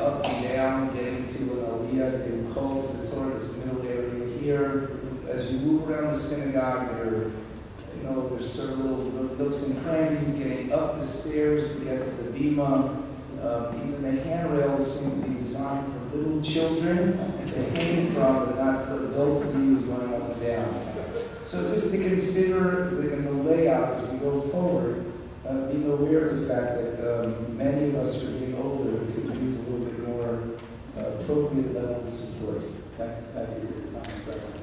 up and down, getting to an aliyah, getting called to the Torah, this middle area here. As you move around the synagogue, there's certain little nooks and crannies, getting up the stairs to get to the bima. Even the handrails seem to be designed for little children to hang from, but not for adults to use going up and down. So just to consider in the layout as we go forward, being aware of the fact that many of us are getting older and could use a little bit more appropriate level of support. Thank you for your comments, Reverend.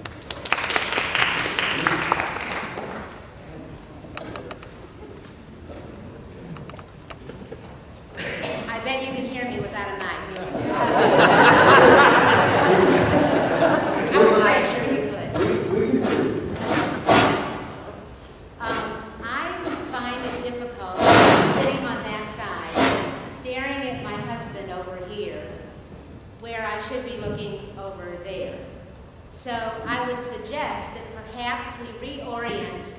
I bet you can hear me without a mic. I was quite sure you could. I find it difficult sitting on that side, staring at my husband over here, where I should be looking over there. So I would suggest that perhaps we reorient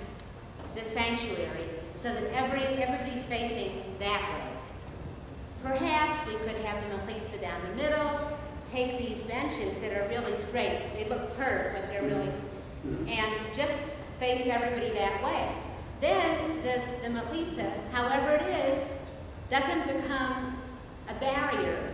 the sanctuary so that everybody's facing that way. Perhaps we could have the mechitza down the middle, take these benches that are really straight. They look curved, but they're really, and just face everybody that way. Then the mechitza, however it is, doesn't become a barrier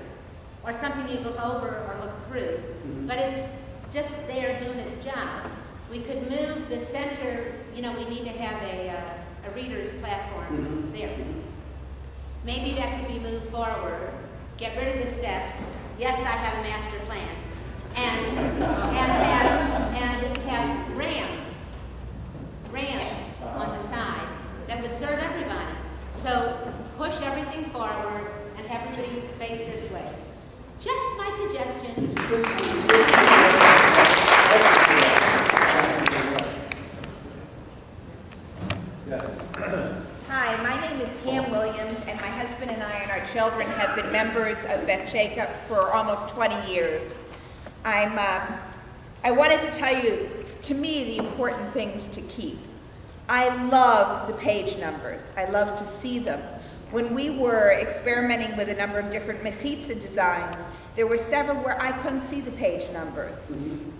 or something you look over or look through, but it's just there doing its job. We could move the center, we need to have a reader's platform there. Maybe that could be moved forward, get rid of the steps. Yes, I have a master plan. And have ramps on the side that would serve everybody. So push everything forward and have everybody face this way. Just my suggestion. Yes. Hi, my name is Pam Williams, and my husband and I and our children have been members of Beth Jacob for almost 20 years. I wanted to tell you, to me, the important things to keep. I love the page numbers. I love to see them. When we were experimenting with a number of different mechitza designs, there were several where I couldn't see the page numbers.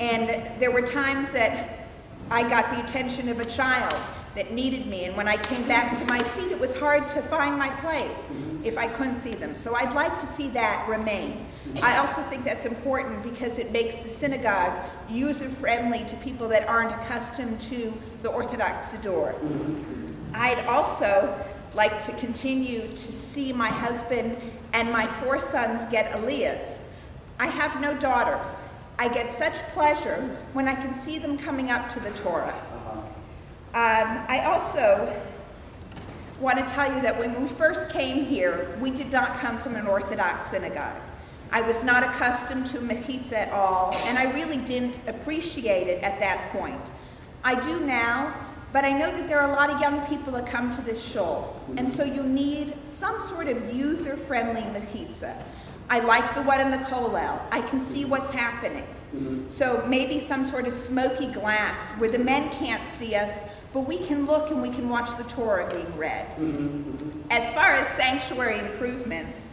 And there were times that I got the attention of a child that needed me, and when I came back to my seat, it was hard to find my place if I couldn't see them. So I'd like to see that remain. I also think that's important because it makes the synagogue user-friendly to people that aren't accustomed to the Orthodox Siddur. I'd also like to continue to see my husband and my 4 sons get aliyahs. I have no daughters. I get such pleasure when I can see them coming up to the Torah. I also want to tell you that when we first came here, we did not come from an Orthodox synagogue. I was not accustomed to mechitza at all, and I really didn't appreciate it at that point. I do now, but I know that there are a lot of young people that come to this shul, and so you need some sort of user-friendly mechitza. I like the one in the kollel. I can see what's happening. So maybe some sort of smoky glass where the men can't see us, but we can look and we can watch the Torah being read. As far as sanctuary improvements,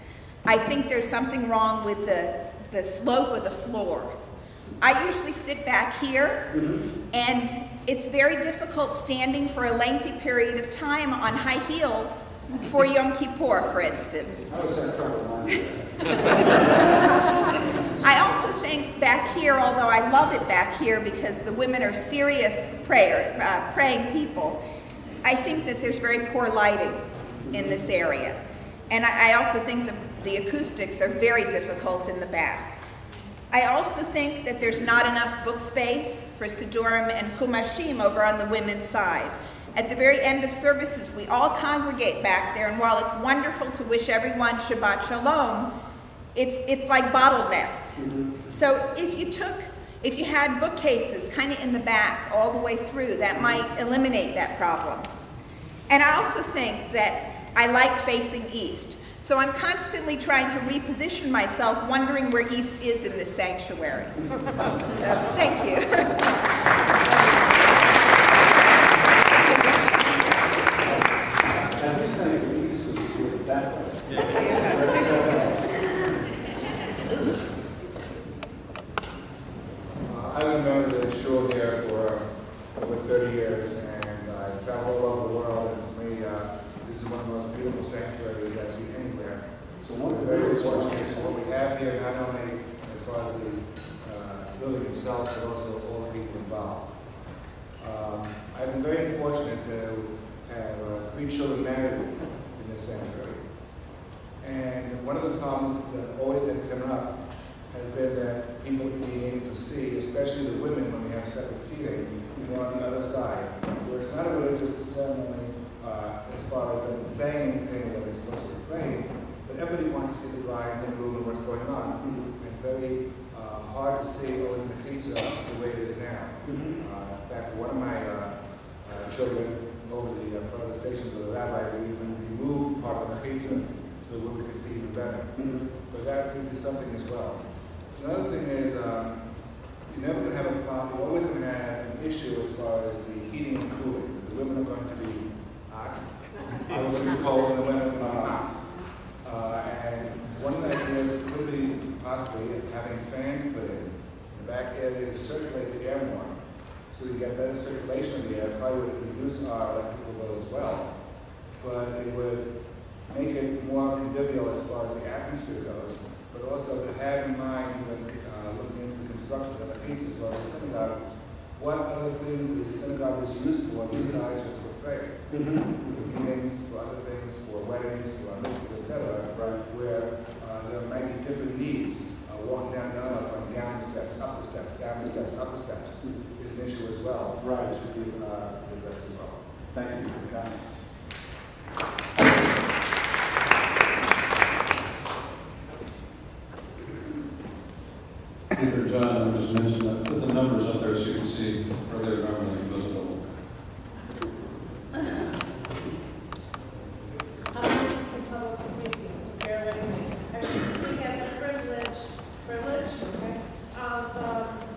I think there's something wrong with the slope of the floor. I usually sit back here, and it's very difficult standing for a lengthy period of time on high heels for Yom Kippur, for instance. I also think back here, although I love it back here because the women are serious praying people, I think that there's very poor lighting in this area. And I also think the acoustics are very difficult in the back. I also think that there's not enough book space for Siddurim and Chumashim over on the women's side. At the very end of services, we all congregate back there, and while it's wonderful to wish everyone Shabbat Shalom, it's like bottlenecked. So if you had bookcases kind of in the back all the way through, that might eliminate that problem. And I also think that I like facing east. So I'm constantly trying to reposition myself, wondering where east is in this sanctuary. So thank you. been going to the shul here for over 30 years, and I've traveled all over the world, and for me, this is one of the most beautiful sanctuaries I've seen anywhere. So one We're very fortunate for what we have here, not only as far as the building itself, but also all the people involved. I've been very fortunate to have 3 children married in this sanctuary. And one of the problems that always have come up has been that people being able to see, especially the women when we have separate seating, they're on the other side. Where it's not a religious ceremony as far as them saying anything that they're supposed to pray, but everybody wants to see the bride in the room and what's going on. It's very hard to see over the mechitza the way it is now. In fact, for one of my children over the protestations of the rabbi, we even removed part of the mechitza so the women could see even better. But that could be something as well. So another thing is, you're never going to have a problem, you're always going to have an issue as far as the heating and cooling. The women are going to be hot, they're going to be cold, and the women are going to be hot. And one of the ideas could be possibly having fans put in the back area to circulate the air more. So you get better circulation of the air, probably would reduce our electrical bill as well. But it would make it more convivial as far as the atmosphere goes, but also to have in mind when looking into the construction of the mechitza as well as the synagogue, what other things the synagogue is used for besides just for prayer. For meetings, for other things, for weddings, for missions, etc., where there might be different needs. Walking down the aisle, going down the steps, up the steps, down the steps, up the steps is an issue as well. Right. It should be addressed as well. Thank you for your comments. Peter, John, I just mentioned that. Put the numbers up there so you can see where they're normally visible. I'm used to public speaking, so bear with me. I recently had the privilege of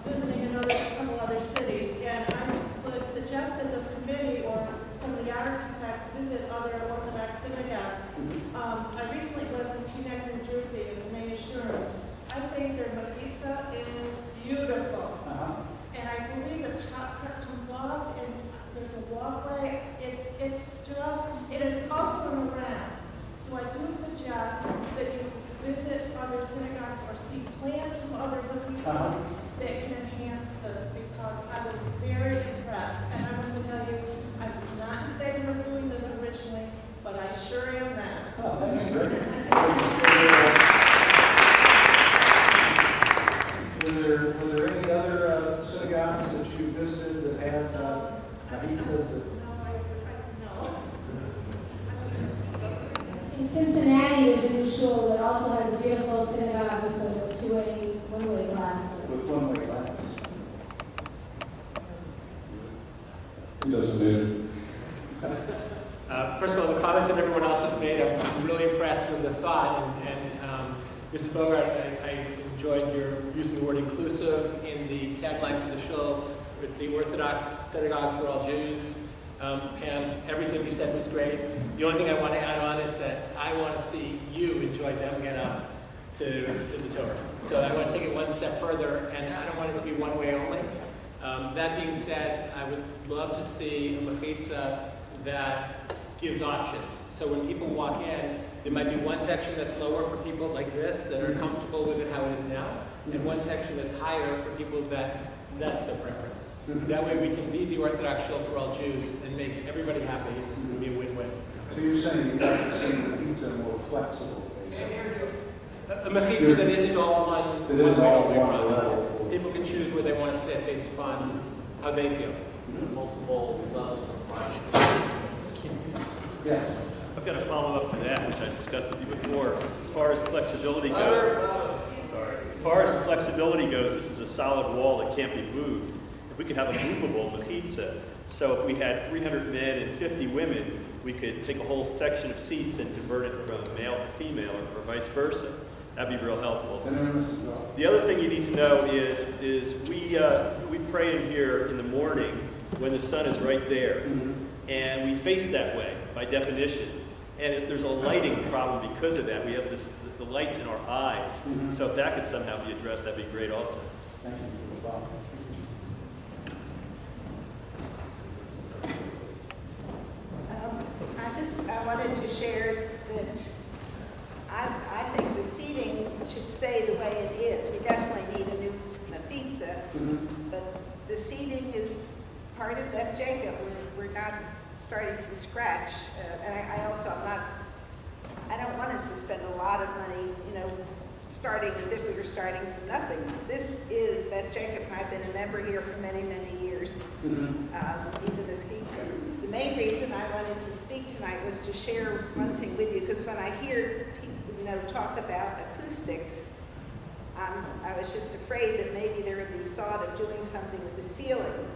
visiting a couple other cities, and I would suggest that the committee or some of the architects visit other Orthodox synagogues. I recently was in Teaneck, New Jersey, in the May Shurim. I think their mechitza is beautiful. And I believe the top part comes off and there's a walkway. It's just, and it's also in the round. So I do suggest that you visit other synagogues or see plans from other mechitzas that can enhance this, because I was very impressed. And I want to tell you, I was not in favor of doing this originally, but I sure am now. Oh, that's great. Were there any other synagogues that you visited that had mechitzas that? No. In Cincinnati, there's a new shul that also has a beautiful synagogue with a one-way glass. With one-way glass. He doesn't need it. First of all, the comments that everyone else has made, I'm really impressed with the thought. And Mr. Bogart, I enjoyed your using the word inclusive in the tagline for the shul. It's the Orthodox Synagogue for all Jews. Pam, everything you said was great. The only thing I want to add on is that I want to see you enjoy them get up to the Torah. So I want to take it one step further, and I don't want it to be one way only. That being said, I would love to see a mechitza that gives options. So when people walk in, there might be one section that's lower for people like this that are comfortable with it how it is now, and one section that's higher for people that's their preference. That way we can be the Orthodox shul for all Jews and make everybody happy. It's going to be a win-win. So you're saying you'd like to see the mechitza more flexible, basically? A mechitza that isn't all one. That isn't all way one across. level. People can choose where they want to sit based upon how they feel. Multiple levels of price. Yes. I've got a follow-up to that, which I discussed with you before. As far as flexibility goes, this is a solid wall that can't be moved. If we could have a movable mechitza, so if we had 300 men and 50 women, we could take a whole section of seats and convert it from male to female, or vice versa. That'd be real helpful. The other thing you need to know is we pray in here in the morning when the sun is right there, and we face that way by definition. And there's a lighting problem because of that. We have the lights in our eyes. So if that could somehow be addressed, that'd be great also. Thank you for the thought. I wanted to share that I think the seating should stay the way it is. We definitely need a new pizza, but the seating is part of Beth Jacob. We're not starting from scratch. And I don't want us to spend a lot of money, starting as if we were starting from nothing. This is Beth Jacob, and I've been a member here for many, many years, even the Skeetsa. The main reason I wanted to speak tonight was to share one thing with you, because when I hear people, talk about acoustics, I was just afraid that maybe there would be thought of doing something with the ceiling.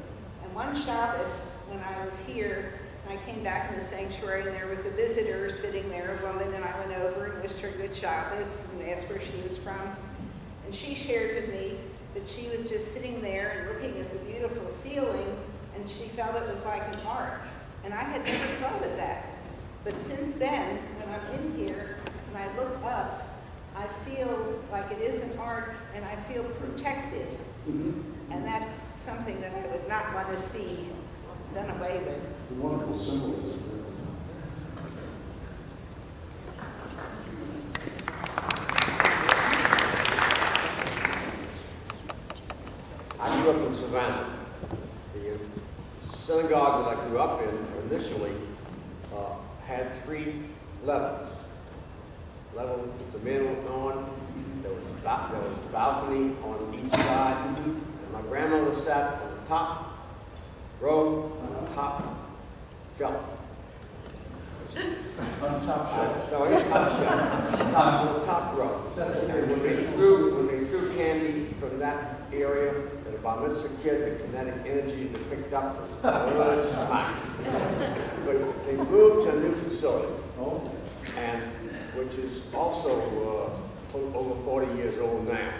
And one Shabbos, when I was here, I came back in the sanctuary, and there was a visitor sitting there, a woman, and I went over and wished her good Shabbos and asked where she was from. And she shared with me that she was just sitting there and looking at the beautiful ceiling, and she felt it was like an ark. And I had never thought of that. But since then, when I'm in here and I look up, I feel like it is an ark, and I feel protected. And that's something that I would not want to see done away with. A wonderful symbolism. I grew up in Savannah. The synagogue that I grew up in initially had 3 levels. Level that the men were on, there was a balcony on each side, and my grandmother sat on the top row, on the top shelf. On the top shelf. Sorry, top shelf. On the top row. And when they threw candy from that area, and if I miss a kid, the kinetic energy that picked up was smack. But they moved to a new facility, and which is also over 40 years old now.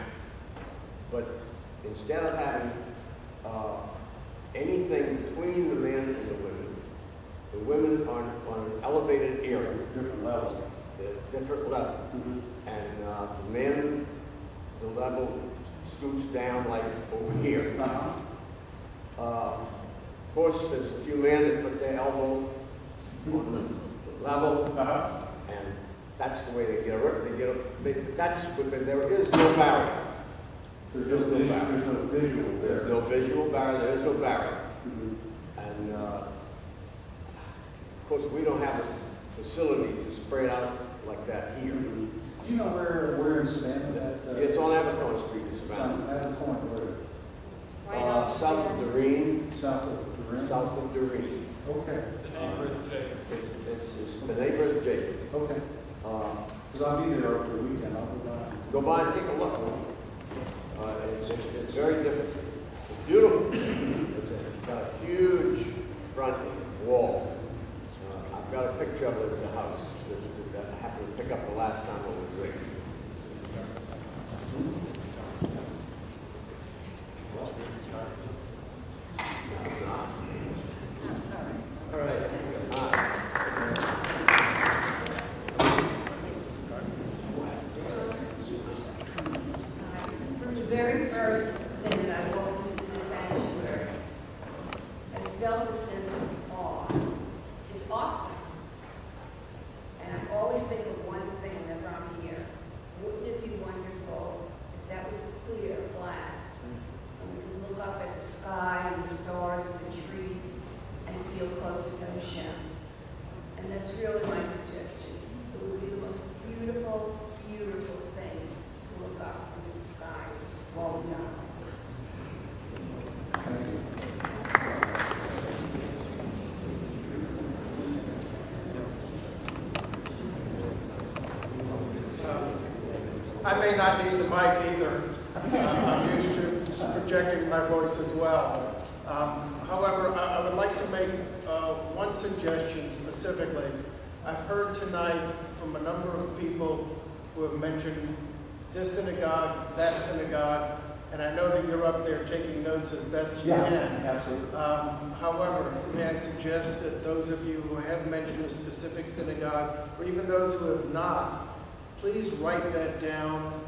But instead of having anything between the men and the women are on an elevated area. Different level. Different level. And the men, the level scoots down like over here. Of course, there's a few men that put their elbow on the level, and that's the way they get it. There is no barrier. So there's no visual there. There's no visual barrier. There is no barrier. And of course, we don't have a facility to spread out like that here. Do you know where in Savannah that? It's on Abercorn Street in It's Savannah. on Abercorn, where? South of Doreen. South of Doreen? South of Doreen. Okay. The neighborhood Jacob. It's the neighborhood Jacob. Okay. Because I'll be there over the weekend. I'll go by. Go by and take a look. It's very different. It's beautiful. It's got a huge front wall. I've got a picture of it at the house that I happened to pick up the last time I was there. All right. From the very first minute I walked into the sanctuary, I felt a sense of awe. It's awesome. And I always think of one thing whenever I'm here. Wouldn't it be wonderful if that was clear glass and we could look up at the sky and the stars and the trees and feel closer to Hashem? And that's really my suggestion. It would be the most beautiful, beautiful thing to look up into the skies while we're done. I may not need the mic either. I'm used to projecting my voice as well. However, I would like to make one suggestion specifically. I've heard tonight from a number of people who have mentioned this synagogue, that synagogue, and I know that you're up there taking notes as best you can. Absolutely. However, may I suggest that those of you who have mentioned a specific synagogue, or even those who have not, please write that down